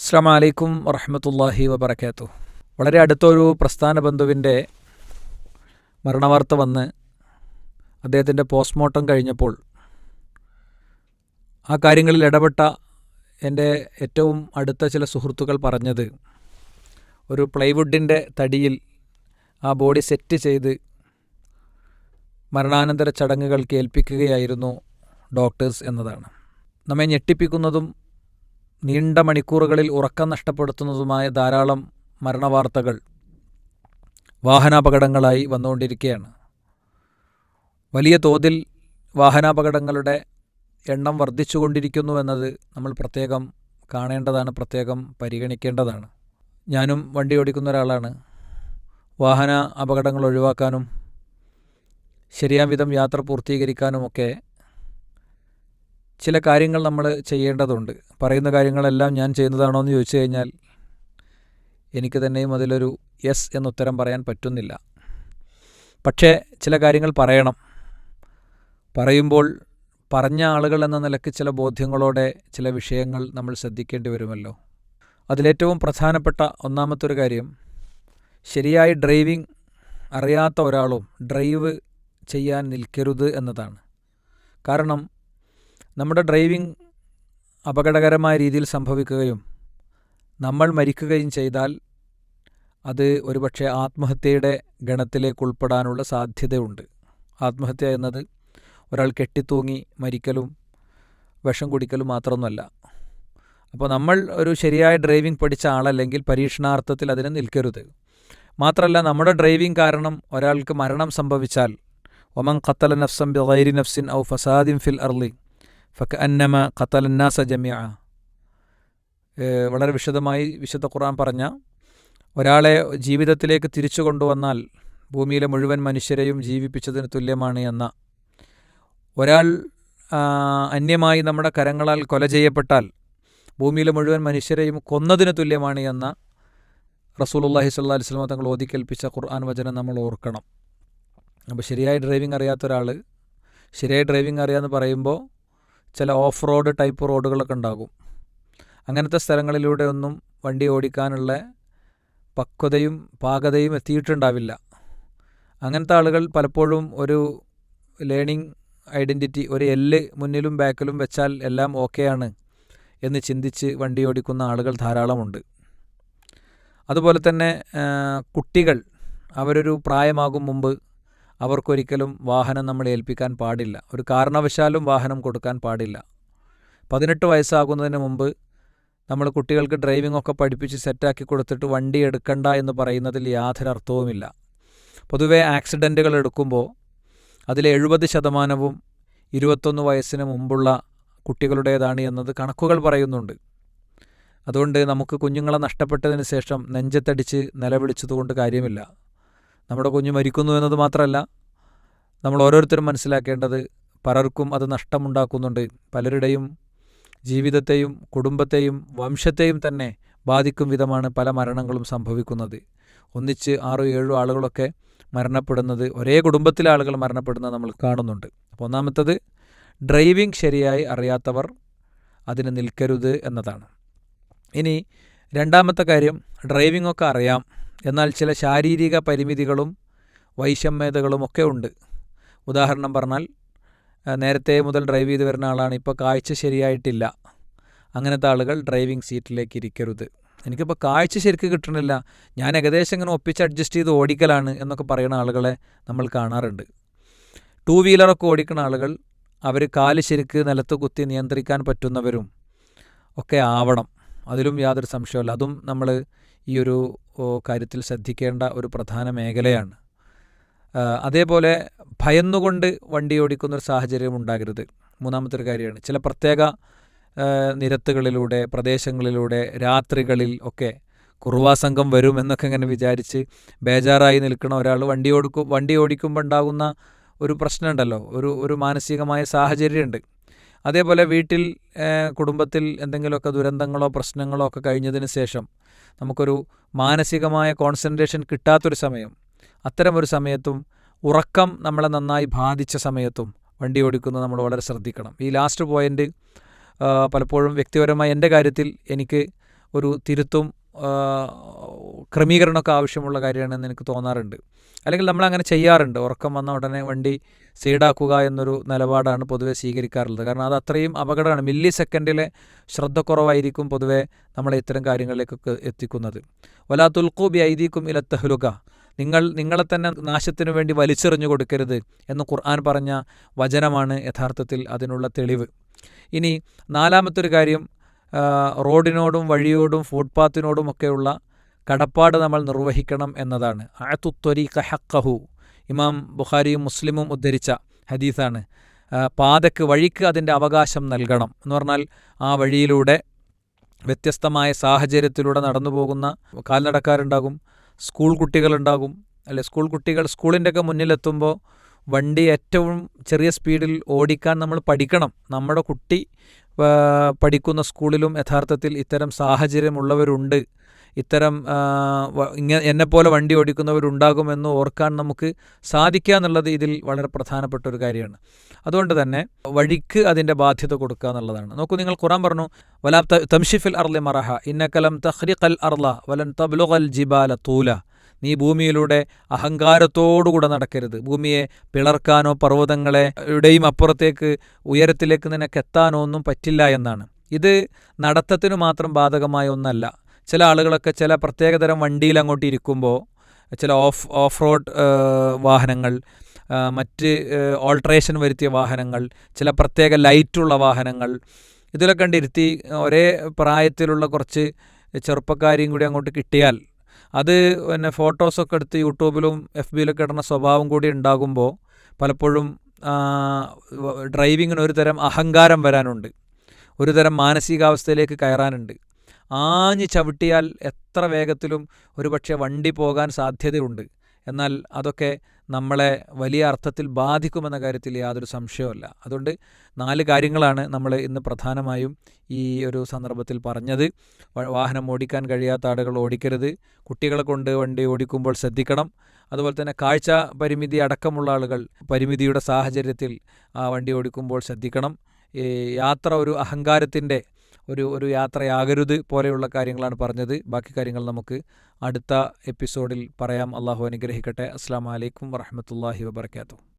അസ്സലാമു അലൈക്കും വറഹ്മത്തുള്ളാഹി വബറകാതുഹു. വളരെ അടുത്തൊരു പ്രസ്ഥാന ബന്ധുവിൻ്റെ മരണവാർത്ത വന്ന് അദ്ദേഹത്തിൻ്റെ പോസ്റ്റ്മോർട്ടം കഴിഞ്ഞപ്പോൾ ആ കാര്യങ്ങളിൽ ഇടപെട്ട എൻ്റെ ഏറ്റവും അടുത്ത ചില സുഹൃത്തുക്കൾ പറഞ്ഞത്, ഒരു പ്ലൈവുഡിൻ്റെ തടിയിൽ ആ ബോഡി സെറ്റ് ചെയ്ത് മരണാനന്തര ചടങ്ങുകൾക്ക് ഏൽപ്പിക്കുകയായിരുന്നു ഡോക്ടേഴ്സ് എന്നതാണ്. നമ്മെ ഞെട്ടിപ്പിക്കുന്നതും നീണ്ട മണിക്കൂറുകളിൽ ഉറക്കം നഷ്ടപ്പെടുത്തുന്നതുമായ ധാരാളം മരണവാർത്തകൾ വാഹനാപകടങ്ങളായി വന്നുകൊണ്ടിരിക്കുകയാണ്. വലിയ തോതിൽ വാഹനാപകടങ്ങളുടെ എണ്ണം വർദ്ധിച്ചുകൊണ്ടിരിക്കുന്നു എന്നത് നമ്മൾ പ്രത്യേകം കാണേണ്ടതാണ്, പ്രത്യേകം പരിഗണിക്കേണ്ടതാണ്. ഞാനും വണ്ടി ഓടിക്കുന്ന ഒരാളാണ്. വാഹന അപകടങ്ങൾ ഒഴിവാക്കാനും ശരിയാം വിധം യാത്ര പൂർത്തീകരിക്കാനുമൊക്കെ ചില കാര്യങ്ങൾ നമ്മൾ ചെയ്യേണ്ടതുണ്ട്. പറയുന്ന കാര്യങ്ങളെല്ലാം ഞാൻ ചെയ്യുന്നതാണോ എന്ന് ചോദിച്ചു കഴിഞ്ഞാൽ എനിക്ക് തന്നെയും അതിലൊരു യെസ് എന്നുത്തരം പറയാൻ പറ്റുന്നില്ല. പക്ഷേ ചില കാര്യങ്ങൾ പറയണം. പറയുമ്പോൾ പറഞ്ഞ ആളുകൾ എന്ന നിലയ്ക്ക് ചില ബോധ്യങ്ങളോടെ ചില വിഷയങ്ങൾ നമ്മൾ ശ്രദ്ധിക്കേണ്ടി വരുമല്ലോ. അതിലേറ്റവും പ്രധാനപ്പെട്ട ഒന്നാമത്തെ ഒരു കാര്യം, ശരിയായി ഡ്രൈവിംഗ് അറിയാത്ത ഒരാളും ഡ്രൈവ് ചെയ്യാൻ നിൽക്കരുത് എന്നതാണ്. കാരണം നമ്മുടെ ഡ്രൈവിംഗ് അപകടകരമായ രീതിയിൽ സംഭവിക്കുകയും നമ്മൾ മരിക്കുകയും ചെയ്താൽ അത് ഒരുപക്ഷെ ആത്മഹത്യയുടെ ഗണത്തിലേക്ക് ഉൾപ്പെടാനുള്ള സാധ്യതയുണ്ട്. ആത്മഹത്യ എന്നത് ഒരാൾ കെട്ടിത്തൂങ്ങി മരിക്കലും വിഷം കുടിക്കലും മാത്രമൊന്നുമല്ല. അപ്പോൾ നമ്മൾ ഒരു ശരിയായ ഡ്രൈവിംഗ് പഠിച്ച ആളല്ലെങ്കിൽ പരീക്ഷണാർത്ഥത്തിൽ അതിന് നിൽക്കരുത്. മാത്രമല്ല, നമ്മുടെ ഡ്രൈവിംഗ് കാരണം ഒരാൾക്ക് മരണം സംഭവിച്ചാൽ ഒമൻ ഖത്തല നഫ്സൻ ബിഗൈരി നഫ്സിൻ ഔ ഫസാദിൻ ഫിൽ അർളി ഫകഅന്നമ ഖത്തലന്നാസ ജമിഅ, വളരെ വിശദമായി വിശുദ്ധ ഖുർആൻ പറഞ്ഞ, ഒരാളെ ജീവിതത്തിലേക്ക് തിരിച്ചു കൊണ്ടുവന്നാൽ ഭൂമിയിലെ മുഴുവൻ മനുഷ്യരെയും ജീവിപ്പിച്ചതിന് തുല്യമാണ് എന്ന, ഒരാൾ അന്യമായി നമ്മുടെ കരങ്ങളാൽ കൊല ചെയ്യപ്പെട്ടാൽ ഭൂമിയിലെ മുഴുവൻ മനുഷ്യരെയും കൊന്നതിന് തുല്യമാണ് എന്ന റസൂലുള്ളാഹി സ്വല്ലല്ലാഹി അലൈഹി വസല്ലം തങ്ങൾ ഓതിക്കേൽപ്പിച്ച ഖുർആൻ വചനം നമ്മൾ ഓർക്കണം. അപ്പോൾ ശരിയായി ഡ്രൈവിംഗ് അറിയാത്ത ഒരാൾ ശരിയായി ഡ്രൈവിംഗ് അറിയാമെന്ന് പറയുമ്പോൾ ചില ഓഫ് റോഡ് ടൈപ്പ് റോഡുകളൊക്കെ ഉണ്ടാകും. അങ്ങനത്തെ സ്ഥലങ്ങളിലൂടെ ഒന്നും വണ്ടി ഓടിക്കാനുള്ള പക്വതയും പാകതയും എത്തിയിട്ടുണ്ടാവില്ല. അങ്ങനത്തെ ആളുകൾ പലപ്പോഴും ഒരു ലേണിംഗ് ഐഡൻറ്റിറ്റി, ഒരു എല്ല് മുന്നിലും ബാക്കിലും വെച്ചാൽ എല്ലാം ഓക്കെയാണ് എന്ന് ചിന്തിച്ച് വണ്ടി ഓടിക്കുന്ന ആളുകൾ ധാരാളമുണ്ട്. അതുപോലെ തന്നെ കുട്ടികൾ, അവരൊരു പ്രായമാകും മുമ്പ് അവർക്കൊരിക്കലും വാഹനം നമ്മൾ ഏൽപ്പിക്കാൻ പാടില്ല. ഒരു കാരണവശാലും വാഹനം കൊടുക്കാൻ പാടില്ല. 18 വയസ്സാകുന്നതിന് മുമ്പ് നമ്മൾ കുട്ടികൾക്ക് ഡ്രൈവിംഗ് ഒക്കെ പഠിപ്പിച്ച് സെറ്റാക്കി കൊടുത്തിട്ട് വണ്ടി എടുക്കണ്ട എന്ന് പറയുന്നതിൽ യാതൊരു അർത്ഥവുമില്ല. പൊതുവേ ആക്സിഡൻറ്റുകൾ എടുക്കുമ്പോൾ അതിലെ 70% 21 വയസ്സിന് മുമ്പുള്ള കുട്ടികളുടേതാണ് എന്നത് കണക്കുകൾ പറയുന്നുണ്ട്. അതുകൊണ്ട് നമുക്ക് കുഞ്ഞുങ്ങളെ നഷ്ടപ്പെട്ടതിന് ശേഷം നെഞ്ചത്തടിച്ച് നിലവിളിച്ചതുകൊണ്ട് കാര്യമില്ല. നമ്മുടെ കുഞ്ഞ് മരിക്കുന്നു എന്നത് മാത്രമല്ല, നമ്മൾ ഓരോരുത്തരും മനസ്സിലാക്കേണ്ടത് പലർക്കും അത് നഷ്ടമുണ്ടാക്കുന്നുണ്ട്. പലരുടെയും ജീവിതത്തെയും കുടുംബത്തെയും വംശത്തെയും തന്നെ ബാധിക്കും വിധമാണ് പല മരണങ്ങളും സംഭവിക്കുന്നത്. ഒന്നിച്ച് 6-7 ആളുകളൊക്കെ മരണപ്പെടുന്നത്, ഒരേ കുടുംബത്തിലെ ആളുകൾ മരണപ്പെടുന്നത് നമ്മൾ കാണുന്നുണ്ട്. അപ്പോൾ ഒന്നാമത്തത്, ഡ്രൈവിംഗ് ശരിയായി അറിയാത്തവർ അതിന് നിൽക്കരുത് എന്നതാണ്. ഇനി രണ്ടാമത്തെ കാര്യം, ഡ്രൈവിംഗ് ഒക്കെ അറിയാം, എന്നാൽ ചില ശാരീരിക പരിമിതികളും വൈഷമ്യതകളും ഒക്കെ ഉണ്ട്. ഉദാഹരണം പറഞ്ഞാൽ, നേരത്തെ മുതൽ ഡ്രൈവ് ചെയ്ത് വരുന്ന ആളാണ്, ഇപ്പോൾ കാഴ്ച ശരിയായിട്ടില്ല. അങ്ങനത്തെ ആളുകൾ ഡ്രൈവിംഗ് സീറ്റിലേക്ക് ഇരിക്കരുത്. എനിക്കിപ്പോൾ കാഴ്ച ശരിക്ക് കിട്ടണില്ല, ഞാൻ ഏകദേശം ഇങ്ങനെ ഒപ്പിച്ച് അഡ്ജസ്റ്റ് ചെയ്ത് ഓടിക്കലാണ് എന്നൊക്കെ പറയുന്ന ആളുകളെ നമ്മൾ കാണാറുണ്ട്. 2 വീലറൊക്കെ ഓടിക്കുന്ന ആളുകൾ അവർ കാല് ശരിക്ക് നിലത്ത് കുത്തി നിയന്ത്രിക്കാൻ പറ്റുന്നവരും ഒക്കെ ആവണം. അതിലും യാതൊരു സംശയമില്ല. അതും നമ്മൾ ഈ ഒരു കാര്യത്തിൽ ശ്രദ്ധിക്കേണ്ട ഒരു പ്രധാന മേഖലയാണ്. അതേപോലെ ഭയന്നുകൊണ്ട് വണ്ടി ഓടിക്കുന്നൊരു സാഹചര്യം ഉണ്ടാകരുത്. മൂന്നാമത്തെ ഒരു കാര്യമാണ്, ചില പ്രത്യേക നിരത്തുകളിലൂടെ പ്രദേശങ്ങളിലൂടെ രാത്രികളിൽ ഒക്കെ കുറുവാ സംഘം വരും എന്നൊക്കെ ഇങ്ങനെ വിചാരിച്ച് ബേജാറായി നിൽക്കുന്ന ഒരാൾ വണ്ടി ഓടിക്കുമ്പോൾ ഉണ്ടാകുന്ന ഒരു പ്രശ്നമുണ്ടല്ലോ, ഒരു മാനസികമായ സാഹചര്യമുണ്ട്. അതേപോലെ വീട്ടിൽ കുടുംബത്തിൽ എന്തെങ്കിലുമൊക്കെ ദുരന്തങ്ങളോ പ്രശ്നങ്ങളോ ഒക്കെ കഴിഞ്ഞതിന് ശേഷം നമുക്കൊരു മാനസികമായ കോൺസെൻട്രേഷൻ കിട്ടാത്തൊരു സമയം, അത്തരമൊരു സമയത്തും ഉറക്കം നമ്മളെ നന്നായി ബാധിച്ച സമയത്തും വണ്ടി ഓടിക്കുന്നത് നമ്മൾ വളരെ ശ്രദ്ധിക്കണം. ഈ ലാസ്റ്റ് പോയിൻ്റ് പലപ്പോഴും വ്യക്തിപരമായി എൻ്റെ കാര്യത്തിൽ എനിക്ക് ഒരു തിരുത്തും ക്രമീകരണമൊക്കെ ആവശ്യമുള്ള കാര്യമാണെന്ന് എനിക്ക് തോന്നാറുണ്ട്. അല്ലെങ്കിൽ നമ്മളങ്ങനെ ചെയ്യാറുണ്ട്. ഉറക്കം വന്ന ഉടനെ വണ്ടി സൈഡാക്കുക എന്നൊരു നിലപാടാണ് പൊതുവെ സ്വീകരിക്കാറുള്ളത്. കാരണം അത് അത്രയും അപകടമാണ്. മില്ലി സെക്കൻഡിലെ ശ്രദ്ധക്കുറവായിരിക്കും പൊതുവെ നമ്മളെ ഇത്തരം കാര്യങ്ങളിലേക്കൊക്കെ എത്തിക്കുന്നത്. വലാ തുൽഖൂ ബി ഐദീക്കും ഇല തഹ്ലുക, നിങ്ങളെ തന്നെ നാശത്തിനു വേണ്ടി വലിച്ചെറിഞ്ഞു കൊടുക്കരുത് എന്ന് ഖുർആൻ പറഞ്ഞ വചനമാണ് യഥാർത്ഥത്തിൽ അതിനുള്ള തെളിവ്. ഇനി നാലാമത്തൊരു കാര്യം, റോഡിനോടും വഴിയോടും ഫുട്പാത്തിനോടുമൊക്കെയുള്ള കടപ്പാട് നമ്മൾ നിർവഹിക്കണം എന്നതാണ്. അഅതു ത്വരീഖ ഹഖഹു, ഇമാം ബുഖാരിയും മുസ്ലിമും ഉദ്ധരിച്ച ഹദീസാണ്. വഴിക്ക് അതിൻ്റെ അവകാശം നൽകണം എന്ന് പറഞ്ഞാൽ ആ വഴിയിലൂടെ വ്യത്യസ്തമായ സാഹചര്യത്തിലൂടെ നടന്നു പോകുന്ന കാൽനടക്കാരുണ്ടാകും, സ്കൂൾ കുട്ടികളുണ്ടാകും. സ്കൂൾ കുട്ടികൾ സ്കൂളിൻ്റെയൊക്കെ മുന്നിലെത്തുമ്പോൾ വണ്ടി ഏറ്റവും ചെറിയ സ്പീഡിൽ ഓടിക്കാൻ നമ്മൾ പഠിക്കണം. നമ്മുടെ കുട്ടി പഠിക്കുന്ന സ്കൂളിലും യഥാർത്ഥത്തിൽ ഇത്തരം സാഹചര്യമുള്ളവരുണ്ട്, ഇത്തരം എന്നെപ്പോലെ വണ്ടി ഓടിക്കുന്നവരുണ്ടാകുമെന്ന് ഓർക്കാൻ നമുക്ക് സാധിക്കുക എന്നുള്ളത് ഇതിൽ വളരെ പ്രധാനപ്പെട്ട ഒരു കാര്യമാണ്. അതുകൊണ്ട് തന്നെ വഴിക്ക് അതിൻ്റെ ബാധ്യത കൊടുക്കുക എന്നുള്ളതാണ്. നോക്കൂ, നിങ്ങൾ ഖുർആൻ പറഞ്ഞു, വലാ തംശിഫിൽ അർളി മറഹ ഇന്നകലം തഖ്രിഖൽ അർള വലൻ തബ്ലുഗൽ ജിബാല തൂല, നീ ഭൂമിയിലൂടെ അഹങ്കാരത്തോടുകൂടെ നടക്കരുത്. ഭൂമിയെ പിളർക്കാനോ പർവ്വതങ്ങളെയുടെയും അപ്പുറത്തേക്ക് ഉയരത്തിലേക്ക് നിനക്ക് എത്താനോ ഒന്നും പറ്റില്ല എന്നാണ്. ഇത് നടത്തത്തിന് മാത്രം ബാധകമായ ഒന്നല്ല. ചില ആളുകളൊക്കെ ചില പ്രത്യേകതരം വണ്ടിയിൽ അങ്ങോട്ട് ഇരിക്കുമ്പോൾ, ചില ഓഫ് റോഡ് വാഹനങ്ങൾ, മറ്റ് ഓൾട്രേഷൻ വരുത്തിയ വാഹനങ്ങൾ, ചില പ്രത്യേക ലൈറ്റുള്ള വാഹനങ്ങൾ, ഇതിലൊക്കെ കണ്ടിരുത്തി ഒരേ പ്രായത്തിലുള്ള കുറച്ച് ചെറുപ്പക്കാരെയും കൂടി അങ്ങോട്ട് കിട്ടിയാൽ അത് പിന്നെ ഫോട്ടോസൊക്കെ എടുത്ത് യൂട്യൂബിലും FBയിലൊക്കെ ഇടുന്ന സ്വഭാവം കൂടി ഉണ്ടാകുമ്പോൾ പലപ്പോഴും ഡ്രൈവിങ്ങിന് ഒരു തരം അഹങ്കാരം വരാനുണ്ട്, ഒരു തരം മാനസികാവസ്ഥയിലേക്ക് കയറാനുണ്ട്. ആഞ്ഞ് ചവിട്ടിയാൽ എത്ര വേഗത്തിലും ഒരുപക്ഷെ വണ്ടി പോകാൻ സാധ്യതയുണ്ട്. എന്നാൽ അതൊക്കെ നമ്മളെ വലിയ അർത്ഥത്തിൽ ബാധിക്കുമെന്ന കാര്യത്തിൽ യാതൊരു സംശയവുമില്ല. അതുകൊണ്ട് 4 കാര്യങ്ങളാണ് നമ്മൾ ഇന്ന് പ്രധാനമായും ഈ ഒരു സന്ദർഭത്തിൽ പറഞ്ഞത്. വാഹനം ഓടിക്കാൻ കഴിയാത്ത ആളുകൾ ഓടിക്കരുത്, കുട്ടികളെ കൊണ്ട് വണ്ടി ഓടിക്കുമ്പോൾ ശ്രദ്ധിക്കണം. അതുപോലെ തന്നെ കാഴ്ച പരിമിതി അടക്കമുള്ള ആളുകൾ പരിമിതിയുടെ സാഹചര്യത്തിൽ വണ്ടി ഓടിക്കുമ്പോൾ ശ്രദ്ധിക്കണം. യാത്ര ഒരു അഹങ്കാരത്തിൻ്റെ ഒരു യാത്രയാകരുത് പോലെയുള്ള കാര്യങ്ങളാണ് പറഞ്ഞത്. ബാക്കി കാര്യങ്ങൾ നമുക്ക് അടുത്ത എപ്പിസോഡിൽ പറയാം. അള്ളാഹു അനുഗ്രഹിക്കട്ടെ. അസ്സലാമു അലൈക്കും വറഹ്മത്തുള്ളാഹി വബറകാതുഹു.